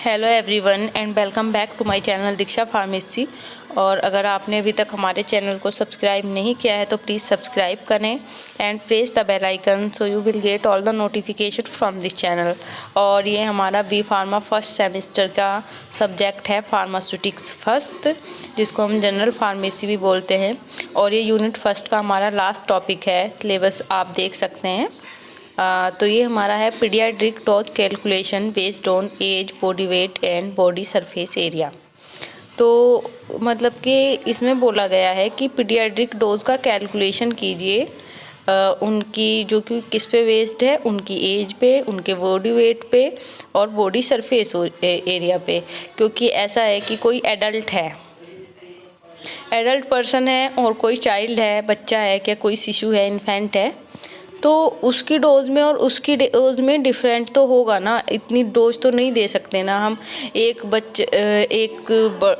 Hello everyone and welcome back to my channel Diksha pharmacy. और अगर आपने अभी तक हमारे चैनल को सब्सक्राइब नहीं किया है तो प्लीज़ सब्सक्राइब करें and press the bell icon so you will get all the notification from this channel. और ये हमारा बी फार्मा फर्स्ट सेमेस्टर का सब्जेक्ट है फार्मास्यूटिक्स फर्स्ट, जिसको हम जनरल फार्मेसी भी बोलते हैं। और ये यूनिट फर्स्ट का हमारा लास्ट टॉपिक है। सिलेबस आप देख सकते हैं। तो ये हमारा है paediatric dose calculation based on age, body weight and body surface area. तो मतलब कि इसमें बोला गया है कि पीडियाट्रिक डोज का कैलकुलेशन कीजिए उनकी जो कि किस पे बेस्ड है, उनकी एज पे, उनके बॉडी वेट पे और बॉडी सरफेस एरिया पे। क्योंकि ऐसा है कि कोई एडल्ट पर्सन है और कोई चाइल्ड है, बच्चा है, क्या कोई शिशु है, इन्फेंट है, तो उसकी डोज में और उसकी डोज में डिफरेंट तो होगा ना। इतनी डोज तो नहीं दे सकते ना हम। एक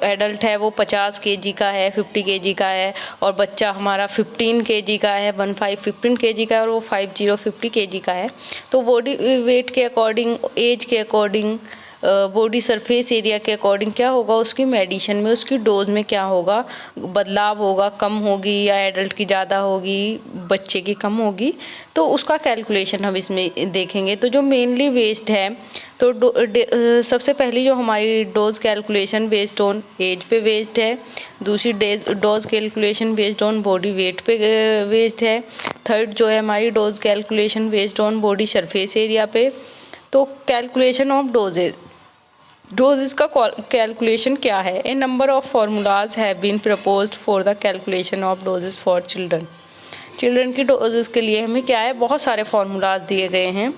एडल्ट है वो 50 kg का है, 50 kg का है, और बच्चा हमारा 15 kg का है, 15 kg का है, और वो 50 kg का है। तो बॉडी वेट के अकॉर्डिंग, एज के अकॉर्डिंग, बॉडी सरफेस एरिया के अकॉर्डिंग क्या होगा, उसकी मेडिसिन में, उसकी डोज में क्या होगा, बदलाव होगा, कम होगी या एडल्ट की ज़्यादा होगी, बच्चे की कम होगी। तो उसका कैलकुलेशन हम इसमें देखेंगे। तो जो मेनली बेस्ड है, तो सबसे पहली जो हमारी dose calculation based on age पे बेस्ड है, दूसरी dose calculation based on body weight पे बेस्ड है, थर्ड जो है हमारी dose calculation based on body surface area पे। तो कैलकुलेशन ऑफ डोजेस का कैलकुलेशन क्या है। A number of formulas have been proposed for the calculation of doses for children की डोजेस के लिए हमें क्या है, बहुत सारे फार्मूलाज दिए गए हैं।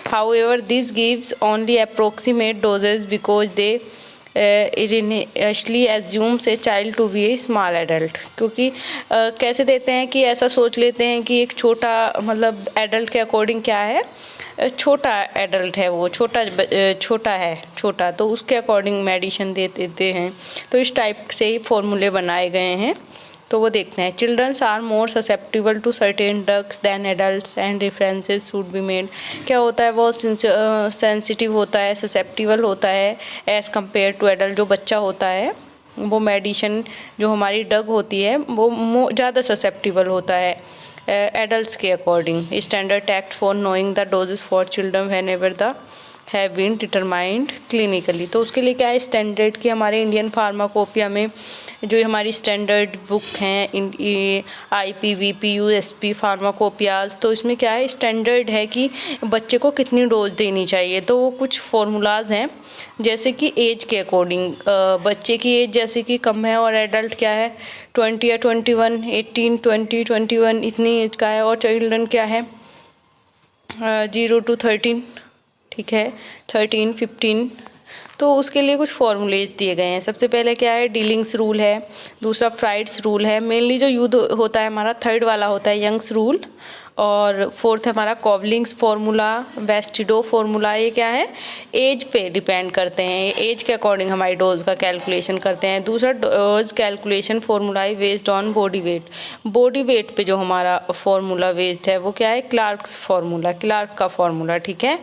However this gives only approximate doses because they initially assumes a child to be a small adult. क्योंकि कैसे देते हैं कि ऐसा सोच लेते हैं कि एक छोटा, मतलब एडल्ट के अकॉर्डिंग क्या है, छोटा एडल्ट है, वो छोटा, तो उसके अकॉर्डिंग मेडिसिन दे देते हैं। तो इस टाइप से ही फॉर्मूले बनाए गए हैं। तो वो देखते हैं। Childrens are more susceptible to certain drugs than adults and references should be made. क्या होता है, बहुत सेंसिटिव होता है, ससेप्टिबल होता है एज़ कम्पेयर टू एडल्ट। जो बच्चा होता है वो मेडिसिन, जो हमारी ड्रग होती है, वो ज़्यादा ससेप्टिबल होता है एडल्ट्स के according. Standard act for knowing the doses for children whenever the have been determined clinically. तो उसके लिए क्या है, स्टैंडर्ड की हमारे इंडियन फार्माकोपिया में जो हमारी स्टैंडर्ड बुक हैं, IPVP USP फार्माकोपियाज, तो इसमें क्या है, स्टैंडर्ड है कि बच्चे को कितनी डोज देनी चाहिए। तो वो कुछ फार्मूलाज हैं, जैसे कि एज के अकॉर्डिंग, बच्चे की एज जैसे कि कम है और एडल्ट क्या है 20 या 21, 18, 20, 21 इतनी एज का है, और चिल्ड्रन क्या है 0 to 13, ठीक है, 13, 15। तो उसके लिए कुछ फॉर्मूलेज दिए गए हैं। सबसे पहले क्या है, डीलिंग्स रूल है, दूसरा फ्राइड्स रूल है। मेनली जो यूज होता है हमारा थर्ड वाला होता है यंग्स रूल, और फोर्थ हमारा कॉबलिंग्स फार्मूला, वेस्टिडो फार्मूला। ये क्या है, एज पे डिपेंड करते हैं, एज के अकॉर्डिंग हमारी डोज का कैलकुलेशन करते हैं। दूसरा डोज कैलकुलेशन फार्मूला है based on body wait. Body weight पे जो हमारा फार्मूला बेस्ड है वो क्या है, क्लार्क का फार्मूला, ठीक है।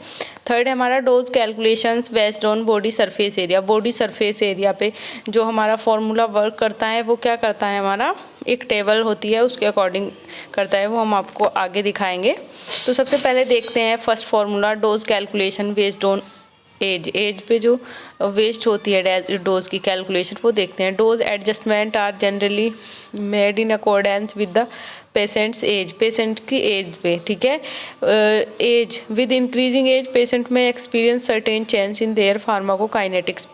थर्ड है हमारा dose calculations based on body surface area. Body surface area पे जो हमारा फार्मूला वर्क करता है वो क्या करता है, हमारा एक टेबल होती है उसके अकॉर्डिंग करता है, वो हम आपको आगे दिखाएंगे। तो सबसे पहले देखते हैं first formula, dose calculation based on age पे जो वेस्ट होती है डोज की कैलकुलेशन वो देखते हैं। Dose adjustment are generally made in accordance with the patient's age, patient की एज पे, ठीक है। As with increasing age patient में experience certain change in their pharmacokinetics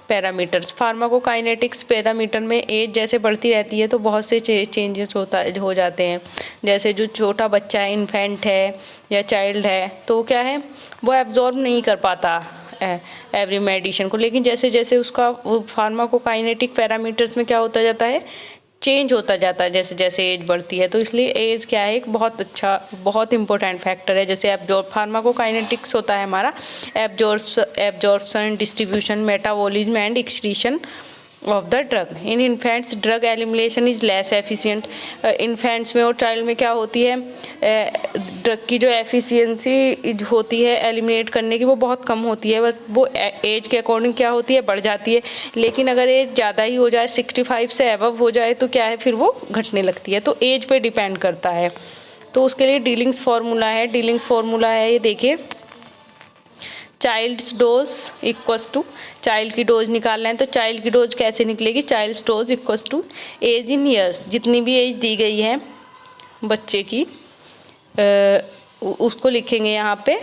parameters. Pharmacokinetics parameter में एज जैसे बढ़ती रहती है तो बहुत से चेंजेस हो जाते हैं। जैसे जो छोटा बच्चा है, इन्फेंट है या चाइल्ड है, तो क्या है, वो एब्जॉर्ब नहीं कर पाता एवरी मेडिसिन को। लेकिन जैसे जैसे उसका फार्माकोकाइनेटिक पैरामीटर्स में क्या होता जाता है, चेंज होता जाता है जैसे जैसे एज बढ़ती है। तो इसलिए एज क्या है, एक बहुत इंपॉर्टेंट फैक्टर है। जैसे फार्माकोकाइनेटिक्स होता है हमारा absorption, distribution, metabolism and excretion of the drug. In infants drug elimination is less efficient. Infants में और चाइल्ड में क्या होती है, ड्रग की जो एफिशिएंसी होती है एलिमिनेट करने की वो बहुत कम होती है, बस वो एज के अकॉर्डिंग क्या होती है, बढ़ जाती है। लेकिन अगर एज ज़्यादा ही हो जाए, 65 से अबव हो जाए तो क्या है, फिर वो घटने लगती है। तो एज पे डिपेंड करता है। तो उसके लिए डीलिंग्स फार्मूला है, डीलिंग्स फार्मूला है ये देखिए, child's dose equals to, child की डोज निकालना है तो चाइल्ड की डोज कैसे निकलेगी, child's dose equals to age in years, जितनी भी एज दी गई है बच्चे की उसको लिखेंगे यहाँ पे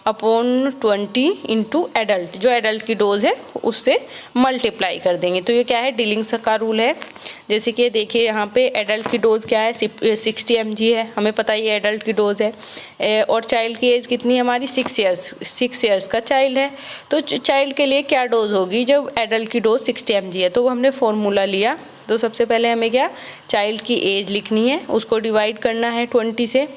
अपॉन 20 इंटू एडल्ट, जो एडल्ट की डोज है उससे मल्टीप्लाई कर देंगे। तो ये क्या है, डीलिंग्स का रूल है। जैसे कि देखिए यहाँ पे एडल्ट की डोज क्या है, 60 mg है, हमें पता ही है एडल्ट की डोज है, और चाइल्ड की एज कितनी है हमारी, 6 ईयर्स का चाइल्ड है। तो चाइल्ड के लिए क्या डोज होगी जब एडल्ट की डोज 60 mg है, तो वो हमने फॉर्मूला लिया। तो सबसे पहले हमें क्या, चाइल्ड की एज लिखनी है, उसको डिवाइड करना है 20 से,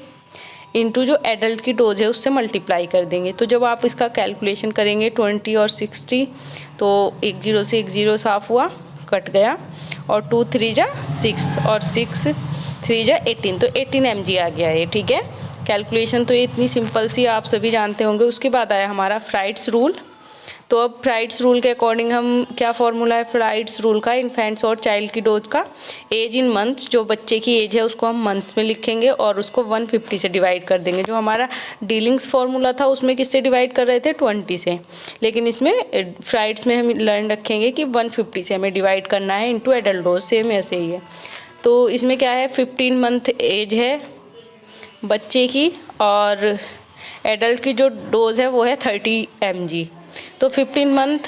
इंटू जो एडल्ट की डोज है उससे मल्टीप्लाई कर देंगे। तो जब आप इसका कैलकुलेशन करेंगे 20 और 60, तो 1 0 से 1 0 साफ हुआ, कट गया, और 2 3 जा 6 और 6 3 जा 18, तो 18 mg आ गया ये, ठीक है। कैलकुलेशन तो ये इतनी सिंपल सी आप सभी जानते होंगे। उसके बाद आया हमारा फ्राइड्स रूल। तो अब फ्राइड्स रूल के अकॉर्डिंग हम क्या फॉर्मूला है फ्राइड्स रूल का, इन्फेंट्स और चाइल्ड की डोज का, एज इन मंथ, जो बच्चे की एज है उसको हम मंथ में लिखेंगे और उसको 150 से डिवाइड कर देंगे। जो हमारा डीलिंग्स फॉर्मूला था उसमें किससे डिवाइड कर रहे थे, 20 से, लेकिन इसमें फ्राइड्स में हम लर्न रखेंगे कि 150 से हमें डिवाइड करना है इंटू एडल्ट डोज, सेम ऐसे ही है। तो इसमें क्या है, 15 मंथ एज है बच्चे की और एडल्ट की जो डोज है वो है 30 mg। तो 15 मंथ,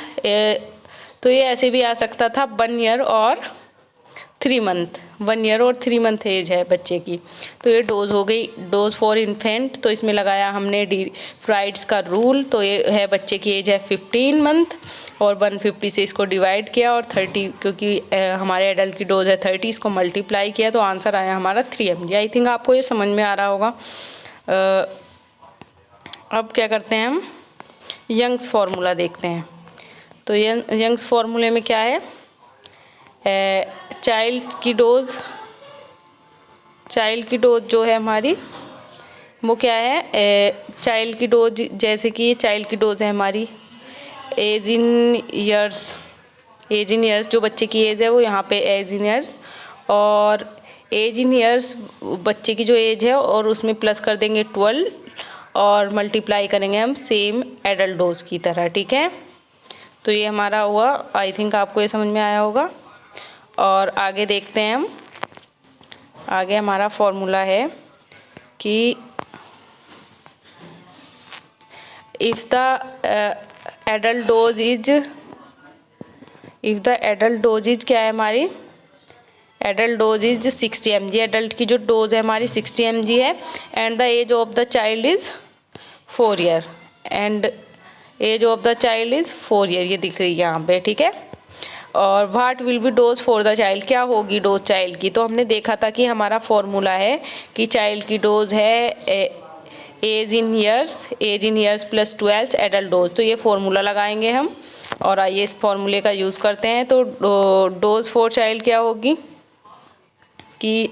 तो ये ऐसे भी आ सकता था 1 ईयर और 3 मंथ, 1 ईयर और 3 मंथ एज है बच्चे की। तो ये डोज हो गई, डोज फॉर इन्फेंट। तो इसमें लगाया हमने फ्राइड्स का रूल। तो ये है बच्चे की एज है 15 मंथ और 150 से इसको डिवाइड किया और 30, क्योंकि हमारे एडल्ट की डोज है 30, इसको मल्टीप्लाई किया तो आंसर आया हमारा 3 mg। आई थिंक आपको ये समझ में आ रहा होगा। अब क्या करते हैं हम, यंग्स फार्मूला देखते हैं। तो यंग्स फार्मूले में क्या है, चाइल्ड की डोज जो है हमारी वो क्या है, चाइल्ड की डोज, जैसे कि चाइल्ड की डोज है हमारी एज इन ईयर्स, जो बच्चे की एज है वो यहाँ पे एज इन ईयर्स, और एज इन ईयर्स बच्चे की जो एज है और उसमें प्लस कर देंगे 12 और मल्टीप्लाई करेंगे हम सेम एडल्ट डोज की तरह, ठीक है। तो ये हमारा हुआ, आई थिंक आपको ये समझ में आया होगा। और आगे देखते हैं हम, आगे हमारा फॉर्मूला है कि if the adult dose is क्या है हमारी, adult dose is 60 mg, adult की जो डोज है हमारी 60 mg है, and the age of the child is 4 year, and age of the child is 4 year, ये दिख रही है यहाँ पे, ठीक है। और what will be dose for the child, क्या होगी डोज चाइल्ड की। तो हमने देखा था कि हमारा फॉर्मूला है कि चाइल्ड की डोज है age in years plus 12 adult dose. तो ये फॉर्मूला लगाएंगे हम और आइए इस फॉर्मूले का यूज़ करते हैं। तो डोज फॉर चाइल्ड क्या होगी कि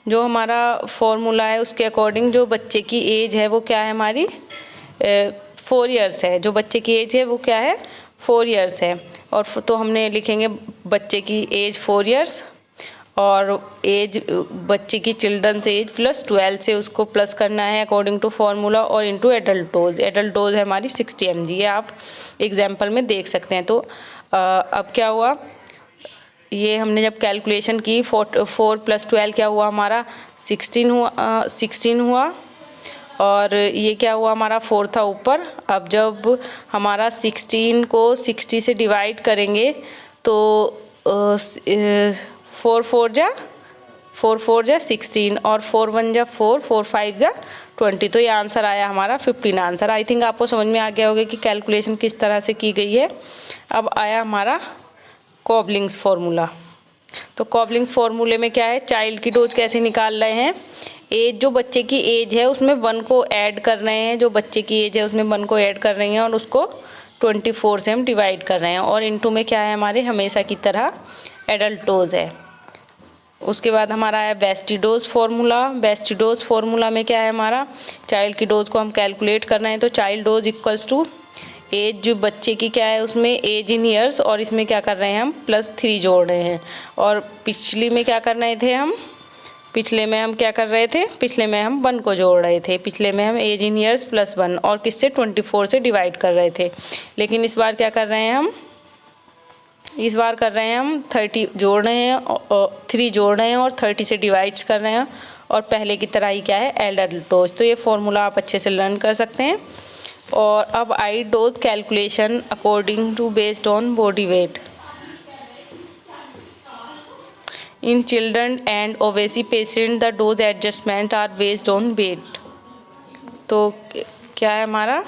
जो हमारा फॉर्मूला है उसके अकॉर्डिंग जो बच्चे की एज है वो क्या है हमारी 4 ईयर्स है, जो बच्चे की एज है वो क्या है 4 ईयर्स है। और तो हमने लिखेंगे बच्चे की एज 4 ईयर्स और एज बच्चे की चिल्ड्रन से एज प्लस 12 से उसको प्लस करना है अकॉर्डिंग टू फार्मूला और इनटू एडल्ट डोज है हमारी 60 mg, ये आप एग्जाम्पल में देख सकते हैं। तो अब क्या हुआ, ये हमने जब कैलकुलेशन की 4 + 12 क्या हुआ हमारा 16 हुआ और ये क्या हुआ हमारा 4 था ऊपर। अब जब हमारा 16 को 60 से डिवाइड करेंगे तो 4 4 जा 16 और 4 1 जा 4, 4 5 जा 20। तो ये आंसर आया हमारा 15 आंसर। आई थिंक आपको समझ में आ गया होगा कि कैलकुलेशन किस तरह से की गई है। अब आया हमारा कॉबलिंग्स फार्मूला। तो कॉबलिंग्स फार्मूले में क्या है, चाइल्ड की डोज कैसे निकाल रहे हैं, एज जो बच्चे की एज है उसमें 1 को ऐड कर रहे हैं, जो बच्चे की एज है उसमें 1 को ऐड कर रही हैं और उसको 24 से हम डिवाइड कर रहे हैं, और इनटू में क्या है हमारे हमेशा की तरह एडल्ट डोज है। उसके बाद हमारा है bestie dose formula. Bestie dose formula में क्या है हमारा, चाइल्ड की डोज को हम कैलकुलेट कर रहे हैं, तो child dose equals to age, जो बच्चे की क्या है उसमें एज इन ईयर्स, और इसमें क्या कर रहे हैं हम +3 जोड़ रहे हैं। और पिछली में क्या कर रहे थे हम, पिछले में हम क्या कर रहे थे, पिछले में हम 1 को जोड़ रहे थे, पिछले में हम एज इन ईयर्स +1 और किससे 24 से डिवाइड कर रहे थे। लेकिन इस बार क्या कर रहे हैं हम, इस बार कर रहे हैं हम 30 जोड़ रहे हैं और 3 जोड़ रहे हैं और 30 से डिवाइड कर रहे हैं, और पहले की तरह ही क्या है एडल्ट डोज। तो ये फॉर्मूला आप अच्छे से लर्न कर सकते हैं। और अब आई dose calculation according to based on body weight in children and obese patient, the dose adjustment are based on weight. तो क्या है हमारा,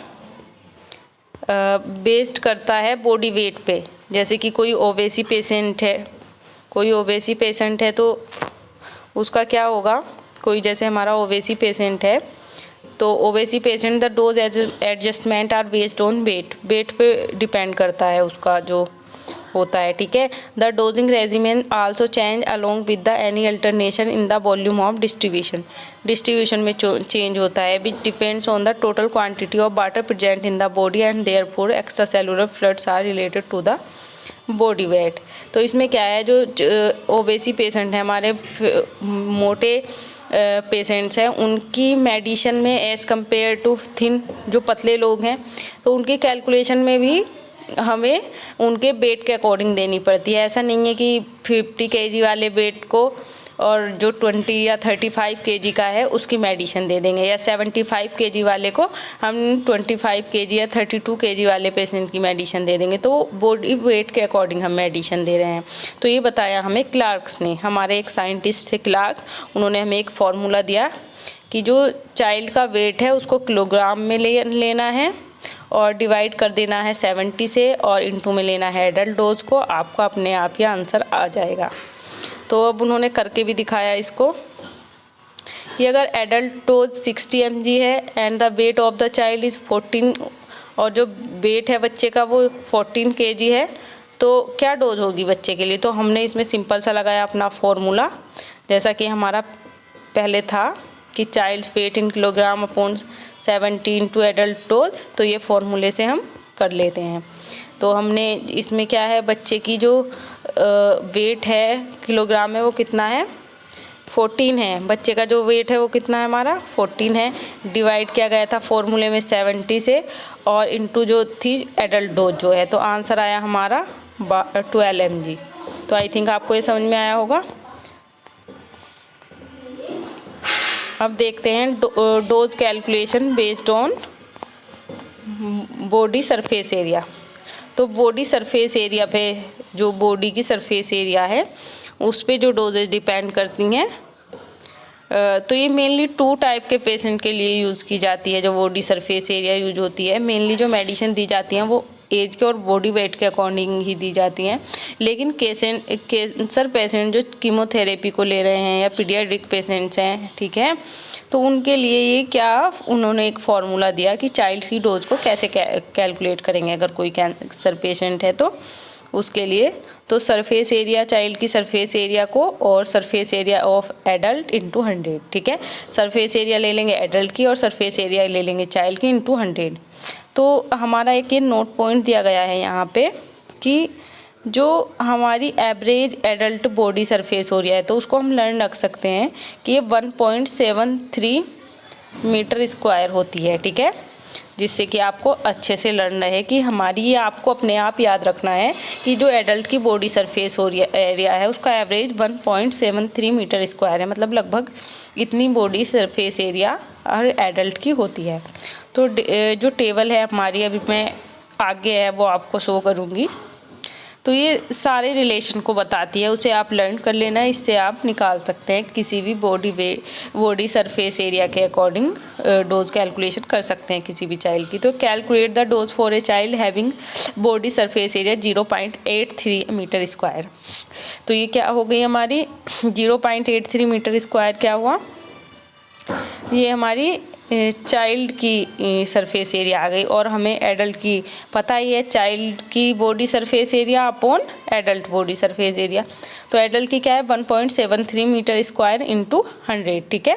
बेस्ड करता है बॉडी वेट पे। जैसे कि कोई ओबेसी पेशेंट है, कोई ओबेसी पेशेंट है तो उसका क्या होगा, कोई जैसे हमारा ओबेसी पेशेंट है तो obese patient the dose adjustment are based on weight, weight पे डिपेंड करता है उसका जो होता है, ठीक है। The dosing regimen also change along with the any alteration in the volume of distribution, distribution में चेंज होता है, which depends on the total quantity of water present in the body and therefore extra cellular fluids are related to the body weight. तो इसमें क्या है, जो Owaisi patient है, हमारे मोटे पेशेंट्स हैं, उनकी मेडिसिन में एज़ कम्पेयर टू थिन, जो पतले लोग हैं, तो उनकी कैलकुलेशन में भी हमें उनके वेट के अकॉर्डिंग देनी पड़ती है। ऐसा नहीं है कि 50 kg वाले वेट को और जो 20 या 35 kg का है उसकी मेडिसिन दे देंगे, या 75 kg वाले को हम 25 kg या 32 kg वाले पेशेंट की मेडिसिन दे देंगे। तो बॉडी वेट के अकॉर्डिंग हम मेडिसिन दे रहे हैं। तो ये बताया हमें क्लार्क्स ने, हमारे एक साइंटिस्ट थे क्लार्क्स, उन्होंने हमें एक फार्मूला दिया कि जो चाइल्ड का वेट है उसको किलोग्राम में लेना है और डिवाइड कर देना है 70 से, और इनटू में लेना है एडल्ट डोज को, आपका अपने आप ही आंसर आ जाएगा। तो अब उन्होंने करके भी दिखाया इसको कि अगर एडल्ट डोज 60 mg है and the weight of the child is 14, और जो वेट है बच्चे का वो 14 kg है, तो क्या डोज होगी बच्चे के लिए। तो हमने इसमें सिंपल सा लगाया अपना फॉर्मूला, जैसा कि हमारा पहले था कि child's weight in kilogram upon 17 to adult dose, तो ये फॉर्मूले से हम कर लेते हैं। तो हमने इसमें क्या है, बच्चे की जो वेट है किलोग्राम में वो कितना है 14 है, बच्चे का जो वेट है वो कितना है हमारा 14 है, डिवाइड किया गया था फॉर्मूले में 70 से, और इनटू जो थी एडल्ट डोज जो है, तो आंसर आया हमारा 12 mg। तो आई थिंक आपको ये समझ में आया होगा। अब देखते हैं dose calculation based on body surface area. तो बॉडी सरफेस एरिया पे, जो बॉडी की सरफेस एरिया है उस पे जो डोजेज डिपेंड करती हैं, तो ये मेनली 2 टाइप के पेशेंट के लिए यूज़ की जाती है। जो बॉडी सरफेस एरिया यूज होती है, मेनली जो मेडिसिन दी जाती हैं वो एज के और बॉडी वेट के अकॉर्डिंग ही दी जाती हैं। लेकिन कैंसर पेशेंट जो कीमोथेरेपी को ले रहे हैं या पीडियाट्रिक पेशेंट्स हैं, ठीक है, तो उनके लिए ये क्या उन्होंने एक फार्मूला दिया कि चाइल्ड की डोज को कैसे कैलकुलेट करेंगे अगर कोई कैंसर पेशेंट है तो उसके लिए। तो सरफेस एरिया, चाइल्ड की सरफेस एरिया को और surface area of adult into 100, ठीक है। सरफेस एरिया ले लेंगे एडल्ट की और सरफेस एरिया ले लेंगे चाइल्ड की इंटू 100। तो हमारा एक ये नोट पॉइंट दिया गया है यहाँ पे कि जो हमारी average adult body surface area है, तो उसको हम लर्न रख सकते हैं कि ये 1.73 मीटर स्क्वायर होती है, ठीक है, जिससे कि आपको अच्छे से लर्न रहे कि हमारी, ये आपको अपने आप याद रखना है कि जो एडल्ट की बॉडी सरफेस एरिया है उसका एवरेज 1.73 मीटर स्क्वायर है, मतलब लगभग इतनी बॉडी सरफेस एरिया हर एडल्ट की होती है। तो जो टेबल है हमारी, अभी मैं आगे है वो आपको शो करूँगी, तो ये सारे रिलेशन को बताती है, उसे आप लर्न कर लेना, इससे आप निकाल सकते हैं किसी भी बॉडी सरफेस एरिया के अकॉर्डिंग डोज कैलकुलेशन कर सकते हैं किसी भी चाइल्ड की। तो calculate the dose for a child having body surface area 0.83 meter square. तो ये क्या हो गई हमारी 0.83 मीटर स्क्वायर, क्या हुआ, ये हमारी चाइल्ड की सरफेस एरिया आ गई, और हमें एडल्ट की पता ही है, चाइल्ड की body surface area upon adult body surface area. तो एडल्ट की क्या है 1.73 मीटर स्क्वायर इंटू 100, ठीक है।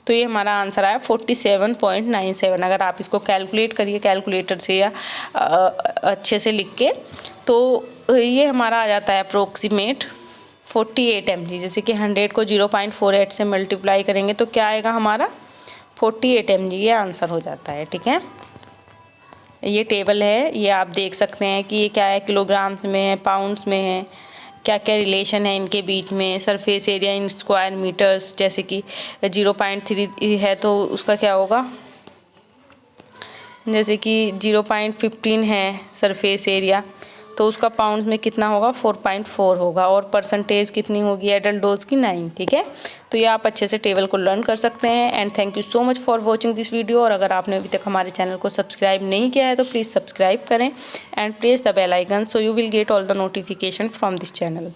तो ये हमारा आंसर आया 47.97। अगर आप इसको कैलकुलेट करिए कैलकुलेटर से या अच्छे से लिख के, तो ये हमारा आ जाता है अप्रोक्सीमेट 48 mg। जैसे कि 100 को 0.48 से मल्टीप्लाई करेंगे तो क्या आएगा हमारा 48 mg, ये आंसर हो जाता है, ठीक है। ये टेबल है, ये आप देख सकते हैं कि ये क्या है, किलोग्राम्स में है, पाउंड्स में है, क्या क्या रिलेशन है इनके बीच में। Surface area in square meters, जैसे कि 0.3 है तो उसका क्या होगा, जैसे कि 0.15 है सरफेस एरिया तो उसका पाउंड में कितना होगा 4.4 होगा, और परसेंटेज कितनी होगी एडल्ट डोज की 9, ठीक है। तो ये आप अच्छे से टेबल को लर्न कर सकते हैं। And thank you so much for watching this video. और अगर आपने अभी तक हमारे चैनल को सब्सक्राइब नहीं किया है तो प्लीज़ सब्सक्राइब करें and press the bell icon so you will get all the notification from this channel.